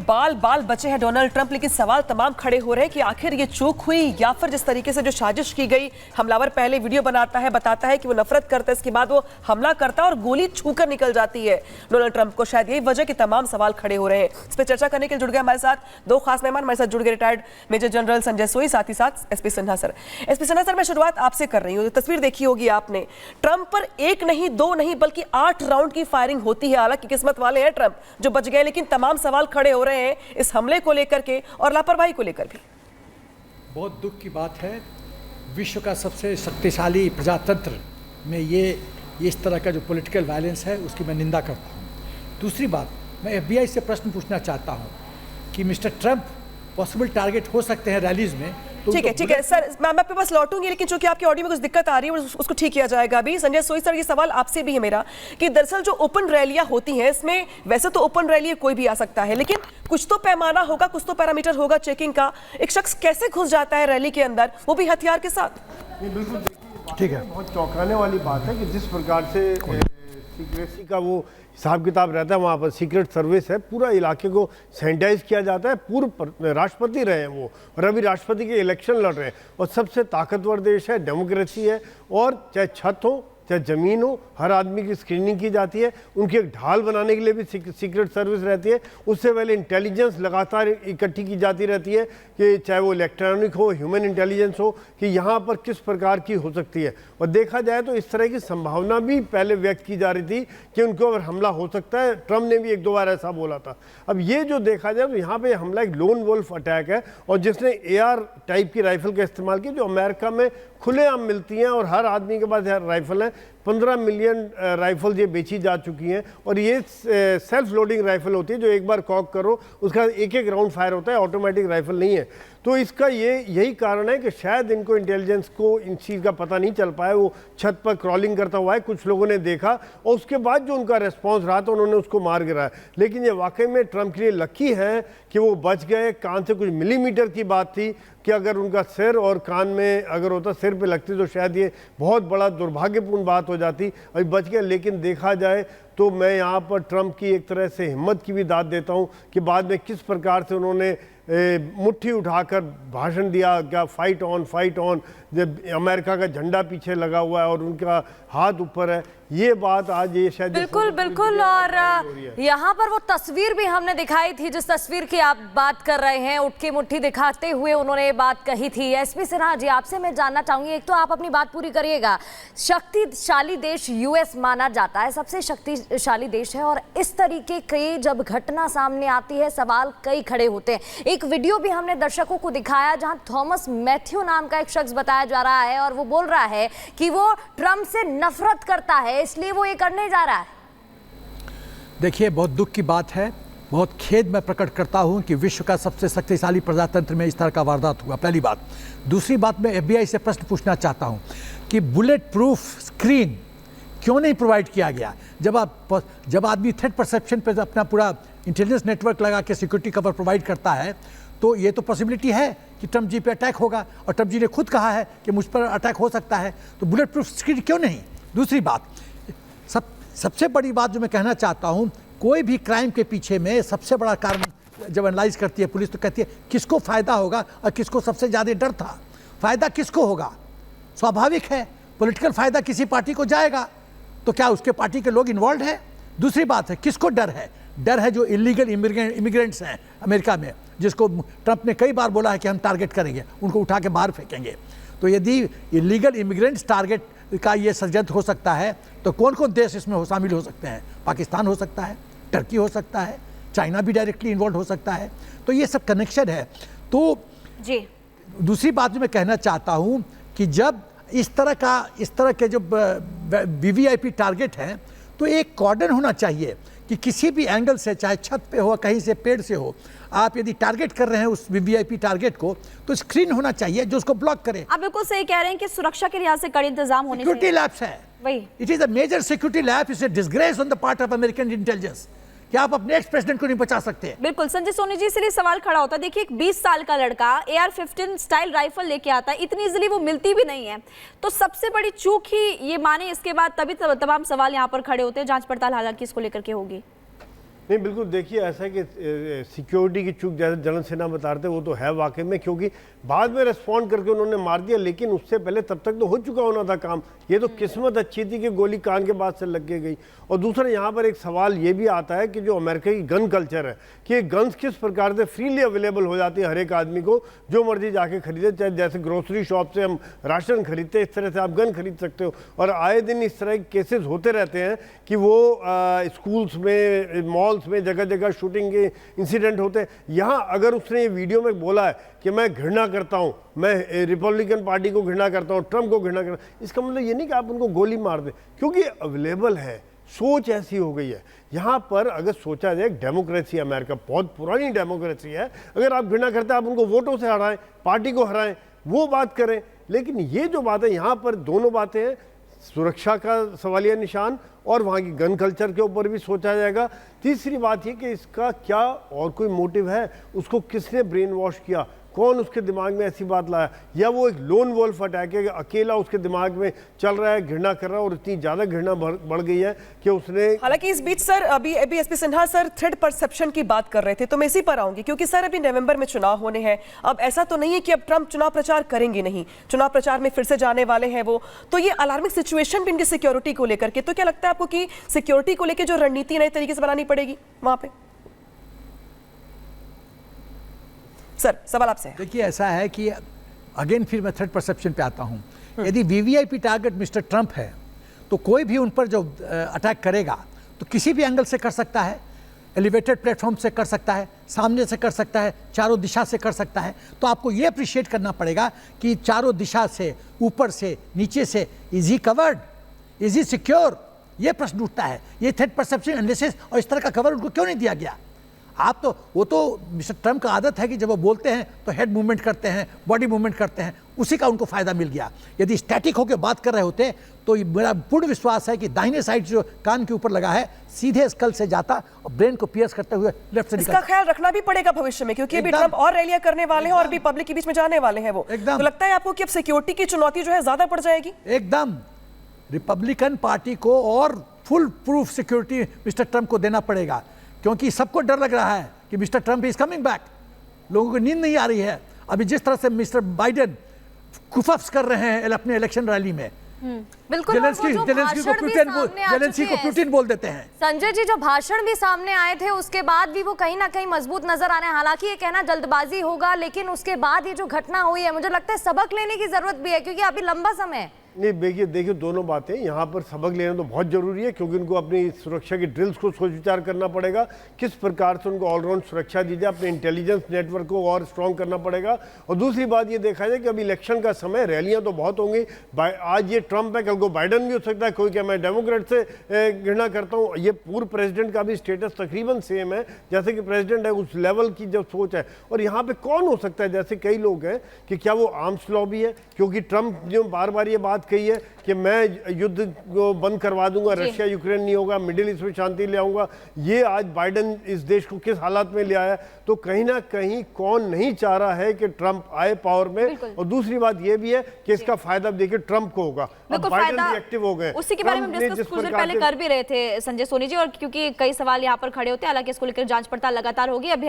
बाल बाल बचे हैं डोनाल्ड ट्रंप, लेकिन सवाल तमाम खड़े हो रहे हैं कि आखिर ये चूक हुई या फिर जिस तरीके से जो साजिश की गई, हमलावर पहले वीडियो बनाता है, बताता है कि वो नफरत करता है, इसके बाद वो हमला करता है और गोली छूकर निकल जाती है डोनाल्ड ट्रंप को। शायद यही वजह कि तमाम सवाल खड़े हो रहे हैं। इस पर चर्चा करने के लिए जुड़ गए हमारे साथ दो खास मेहमान। हमारे साथ जुड़ गए रिटायर्ड मेजर जनरल संजय सोई, साथ ही साथ SP Sinha sir. SP Sinha sir, मैं शुरुआत आपसे कर रही हूँ। तस्वीर देखी होगी आपने, ट्रंप पर एक नहीं दो नहीं बल्कि 8 राउंड की फायरिंग होती है। हालांकि किस्मत वाले हैं ट्रंप जो बच गए, लेकिन तमाम सवाल खड़े हो रहे हैं इस हमले को लेकर के और लापरवाही को लेकर भी। बहुत दुख की बात है, विश्व का सबसे शक्तिशाली प्रजातंत्र में ये इस तरह का जो पॉलिटिकल वायलेंस है उसकी मैं निंदा करता हूँ। दूसरी बात, मैं एफबीआई से प्रश्न पूछना चाहता हूँ कि मिस्टर ट्रंप पॉसिबल टारगेट हो सकते हैं रैलीज में। तो ठीक है सर, मैं आपके पास लौटूंगी, लेकिन चूंकि आपकी ऑडियो में कुछ दिक्कत आ रही है उसको ठीक किया जाएगा अभी। संजय सोई सर, ये सवाल आपसे भी है मेरा कि दरअसल जो ओपन रैलियां होती हैं, इसमें वैसे तो ओपन रैली कोई भी आ सकता है, लेकिन कुछ तो पैमाना होगा, कुछ तो पैरामीटर होगा चेकिंग का। एक शख्स कैसे घुस जाता है रैली के अंदर, वो भी हथियार के साथ? बिल्कुल, ठीक है, बहुत चौंकाने वाली बात है कि जिस प्रकार से सीक्रेसी का वो हिसाब किताब रहता है, वहाँ पर सीक्रेट सर्विस है, पूरा इलाके को सैनिटाइज किया जाता है। पूर्व राष्ट्रपति रहे हैं वो, और अभी राष्ट्रपति के इलेक्शन लड़ रहे हैं, और सबसे ताकतवर देश है, डेमोक्रेसी है, और चाहे छत हो चाहे ज़मीन हो, हर आदमी की स्क्रीनिंग की जाती है। उनकी एक ढाल बनाने के लिए भी सीक्रेट सर्विस रहती है। उससे पहले इंटेलिजेंस लगातार इकट्ठी की जाती रहती है कि चाहे वो इलेक्ट्रॉनिक हो, ह्यूमन इंटेलिजेंस हो, कि यहाँ पर किस प्रकार की हो सकती है। और देखा जाए तो इस तरह की संभावना भी पहले व्यक्त की जा रही थी कि उनको अगर हमला हो सकता है। ट्रंप ने भी 1-2 बार ऐसा बोला था। अब ये जो देखा जाए तो यहाँ पर हमला एक लोन वोल्फ अटैक है, और जिसने AR टाइप की राइफल का इस्तेमाल किया, जो अमेरिका में खुलेआम मिलती हैं और हर आदमी के पास राइफल है। 15 मिलियन राइफल ये बेची जा चुकी हैं, और ये सेल्फ लोडिंग राइफल होती है जो एक बार कॉक करो उसका एक राउंड फायर होता है, ऑटोमेटिक राइफल नहीं है। तो इसका यही कारण है कि शायद इनको इंटेलिजेंस को इन चीज़ का पता नहीं चल पाया। वो छत पर क्रॉलिंग करता हुआ है, कुछ लोगों ने देखा, और उसके बाद जो उनका रिस्पॉन्स रहा तो उन्होंने उसको मार गिराया। लेकिन ये वाकई में ट्रंप के लिए लकी है कि वो बच गए। कान से कुछ मिलीमीटर की बात थी कि अगर उनका सिर और कान में अगर होता, सिर पे लगती, तो शायद ये बहुत बड़ा दुर्भाग्यपूर्ण बात हो जाती। अभी बच गए। लेकिन देखा जाए तो मैं यहाँ पर ट्रंप की एक तरह से हिम्मत की भी दाद देता हूँ कि बाद में किस प्रकार से उन्होंने मुट्ठी उठाकर भाषण दिया, क्या फाइट ऑन, जब अमेरिका का झंडा पीछे लगा हुआ है और उनका हाथ ऊपर है। ये बात आज ये शायद बिल्कुल और यहाँ पर वो तस्वीर भी हमने दिखाई थी, जिस तस्वीर की आप बात कर रहे हैं, उठ के मुट्ठी दिखाते हुए उन्होंने ये बात कही थी। एसपी सिन्हा जी, आपसे मैं जानना चाहूंगी, एक तो आप अपनी बात पूरी करिएगा। शक्तिशाली देश यूएस माना जाता है, सबसे शक्तिशाली देश है, और इस तरीके की जब घटना सामने आती है सवाल कई खड़े होते हैं। एक वीडियो भी हमने दर्शकों को दिखाया जहां थॉमस मैथ्यू नाम का एक शख्स बताया जा रहा है, और वो बोल रहा है कि वो ट्रंप से नफरत करता है, इसलिए वो ये करने जा रहा है। देखिए, बहुत दुख की बात है, बहुत खेद मैं प्रकट करता हूं कि विश्व का सबसे शक्तिशाली प्रजातंत्र में इस तरह का वारदात हुआ, पहली बात। दूसरी बात, मैं FBI से प्रश्न पूछना चाहता हूं कि बुलेट प्रूफ स्क्रीन क्यों नहीं प्रोवाइड किया गया? जब आदमी थ्रेट परसेप्शन पे अपना पूरा इंटेलिजेंस नेटवर्क लगा के सिक्योरिटी कवर प्रोवाइड करता है, तो ये तो पॉसिबिलिटी है कि ट्रंप जी पे अटैक होगा, और ट्रंप जी ने खुद कहा है कि मुझ पर अटैक हो सकता है, तो बुलेट प्रूफ स्क्रीन क्यों नहीं? दूसरी बात, सबसे बड़ी बात जो मैं कहना चाहता हूँ, कोई भी क्राइम के पीछे में सबसे बड़ा कारण जब एनालाइज करती है पुलिस, तो कहती है किसको फ़ायदा होगा और किसको सबसे ज़्यादा डर था। फ़ायदा किसको होगा? स्वाभाविक है, पॉलिटिकल फ़ायदा किसी पार्टी को जाएगा, तो क्या उसके पार्टी के लोग इन्वॉल्व हैं? दूसरी बात है, किसको डर है? डर है जो इलीगल इमिग्रेंट्स हैं अमेरिका में, जिसको ट्रंप ने कई बार बोला है कि हम टारगेट करेंगे, उनको उठा के बाहर फेंकेंगे। तो यदि इलीगल इमिग्रेंट्स टारगेट का ये षड्यंत्र हो सकता है, तो कौन कौन देश इसमें शामिल हो सकते हैं? पाकिस्तान हो सकता है, टर्की हो सकता है, चाइना भी डायरेक्टली इन्वॉल्व हो सकता है। तो ये सब कनेक्शन है। तो जी दूसरी बात जो मैं कहना चाहता हूँ कि जब इस तरह के जो VVIP टारगेट हैं, तो एक कॉर्डन होना चाहिए कि किसी भी एंगल से, चाहे छत पे हो, कहीं से पेड़ से हो, आप यदि टारगेट कर रहे हैं उस VVIP टारगेट को, तो स्क्रीन होना चाहिए जो उसको ब्लॉक करे। आप बिल्कुल सही कह रहे हैं कि सुरक्षा के लिहाज से कड़े इंतजाम होने चाहिए। सिक्योरिटी लैब्स है, वही it is a major security lab, is a disgrace on the part of American intelligence कि आप अपने एक्स प्रेसिडेंट को नहीं बचा सकते। बिल्कुल संजय सोनी जी, इसलिए सवाल खड़ा होता है। देखिए, एक 20 साल का लड़का AR-15 स्टाइल राइफल लेके आता है, इतनी इजीली वो मिलती भी नहीं है, तो सबसे बड़ी चूक ही ये माने। इसके बाद तभी तमाम सवाल यहाँ पर खड़े होते हैं। जांच पड़ताल हालांकि इसको लेकर के होगी। नहीं, बिल्कुल देखिए, ऐसा है कि सिक्योरिटी की चूक जैसे जलन सिन्हा बता रहे थे वो तो है वाकई में, क्योंकि बाद में रिस्पॉन्ड करके उन्होंने मार दिया, लेकिन उससे पहले तब तक तो हो चुका होना था काम। ये तो किस्मत अच्छी थी कि गोली कान के बाद से लग के गई। और दूसरा यहाँ पर एक सवाल ये भी आता है कि जो अमेरिका की गन कल्चर है कि गन्स किस प्रकार से फ्रीली अवेलेबल हो जाती है हर एक आदमी को, जो मर्जी जाके खरीदे, चाहे जैसे ग्रोसरी शॉप से हम राशन खरीदते हैं इस तरह से आप गन खरीद सकते हो। और आए दिन इस तरह के केसेस होते रहते हैं कि वो स्कूल्स में, मॉल्स में, जगह जगह शूटिंग के इंसिडेंट होते हैं। यहाँ अगर उसने ये वीडियो में बोला है कि मैं घृणा करता हूँ, मैं रिपब्लिकन पार्टी को घृणा करता हूँ, ट्रंप को घृणा करता हूँ, इसका मतलब ये नहीं कि आप उनको गोली मार दें, क्योंकि अवेलेबल है। सोच ऐसी हो गई है यहाँ पर। अगर सोचा जाए, डेमोक्रेसी अमेरिका बहुत पुरानी डेमोक्रेसी है, अगर आप घृणा करते हैं आप उनको वोटों से हराएं, पार्टी को हराएं, वो बात करें। लेकिन ये जो बात है यहाँ पर दोनों बातें हैं, सुरक्षा का सवालिया निशान और वहाँ की गन कल्चर के ऊपर भी सोचा जाएगा। तीसरी बात ये कि इसका क्या और कोई मोटिव है, उसको किसने ब्रेन वॉश किया, कौन उसके दिमाग में ऐसी बात लाया, या वो एक लोन वोल्फ अटैक है कि अकेला उसके दिमाग में चल रहा है, घृणा कर रहा है, और इतनी ज़्यादा घृणा बढ़ गई है कि उसने। हालांकि इस बीच सर अभी SP Sinha sir thread perception की बात कर रहे थे, तो मैं इसी पर आऊंगी, क्योंकि सर अभी नवंबर में चुनाव होने हैं। अब ऐसा तो नहीं है कि अब ट्रंप चुनाव प्रचार करेंगे नहीं, चुनाव प्रचार में फिर से जाने वाले हैं वो, तो ये अलार्मिंग सिचुएशन भी इनकी सिक्योरिटी को लेकर के। तो क्या लगता है आपको कि सिक्योरिटी को लेकर जो रणनीति नए तरीके से बनानी पड़ेगी वहां पे? सर सवाल आपसे है। देखिए, ऐसा है कि अगेन फिर मैं थ्रेड परसेप्शन पे आता हूं। यदि वीवीआईपी टारगेट मिस्टर ट्रंप है तो कोई भी उन पर जो अटैक करेगा तो किसी भी एंगल से कर सकता है, एलिवेटेड प्लेटफॉर्म से कर सकता है, सामने से कर सकता है, चारों दिशा से कर सकता है। तो आपको ये अप्रिशिएट करना पड़ेगा कि चारों दिशा से, ऊपर से, नीचे से, is he covered, is he secure, ये प्रश्न उठता है। ये थ्रेड परसेप्शन एनालिसिस और इस तरह का कवर उनको क्यों नहीं दिया गया? आप तो, वो तो मिस्टर ट्रंप का आदत है कि जब वो बोलते हैं तो हेड मूवमेंट करते हैं, बॉडी मूवमेंट करते हैं, उसी का उनको फायदा मिल गया। यदि स्टैटिक होकर बात कर रहे होते तो मेरा पूर्ण विश्वास है कि दाहिने साइड जो कान के ऊपर लगा है सीधे स्कल से जाता और ब्रेन को पियर्स करते हुए लेफ्ट से इसका ख्याल रखना भी पड़ेगा भविष्य में, क्योंकि अभी ट्रंप और रैलियां करने वाले हैं और भी पब्लिक के बीच में जाने वाले हैं वो। एकदम। तो लगता है आपको कि अब सिक्योरिटी की चुनौती जो है ज्यादा पड़ जाएगी? एकदम। रिपब्लिकन पार्टी को और full proof security mister Trump को देना पड़ेगा, क्योंकि सबको डर लग रहा है कि mister Trump is coming back. लोगों को नींद नहीं आ रही है। अभी जिस तरह से मिस्टर बाइडेन कुफफ्स कर रहे हैं अपने इलेक्शन रैली में, बिल्कुल, जेलेंस्की को पुतिन बोल देते हैं। संजय जी, जो भाषण भी सामने आए थे उसके बाद भी वो कहीं ना कहीं मजबूत नजर आ रहे हैं। हालांकि ये कहना जल्दबाजी होगा, लेकिन उसके बाद ये जो घटना हुई है, मुझे लगता है सबक लेने की जरूरत भी है, क्योंकि अभी लंबा समय है। नहीं, देखिए दोनों बातें यहाँ पर सबक लेना तो बहुत जरूरी है, क्योंकि उनको अपनी सुरक्षा की ड्रिल्स को सोच विचार करना पड़ेगा, किस प्रकार से उनको ऑलराउंड सुरक्षा दी जाए, अपने इंटेलिजेंस नेटवर्क को और स्ट्रॉन्ग करना पड़ेगा। और दूसरी बात ये देखा जाए कि अभी इलेक्शन का समय, रैलियां तो बहुत होंगी। आज ये ट्रंप है, कल को बाइडन भी हो सकता है, कोई क्या मैं डेमोक्रेट से घृणा करता हूँ। ये पूर्व प्रेसिडेंट का भी स्टेटस तकरीबन सेम है जैसे कि प्रेसिडेंट है, उस लेवल की जो सोच है। और यहाँ पे कौन हो सकता है, जैसे कई लोग हैं कि क्या वो आर्म्स लॉबी है, क्योंकि ट्रंप जो बार बार ये बात कही है कि मैं युद्ध को बंद करवा दूंगा, रशिया यूक्रेन नहीं होगा, मिडिल ईस्ट में शांति ले आऊंगा। ये आज बाइडेन इस देश को किस हालात में ले आया। तो कहीं ना कहीं कौन नहीं चाह रहा है कि ट्रंप आए पावर में। और दूसरी बात ये भी है कि इसका फायदा देखिए ट्रंप को होगा। अब बाइडेन भी एक्टिव हो गए, उसी के बारे में हम डिस्कस कुछ देर पहले कर भी रहे थे संजय सोनी जी, और क्योंकि कई सवाल यहाँ पर खड़े होते हैं, हालांकि इसको लेकर जांच पड़ताल लगातार होगी। अभी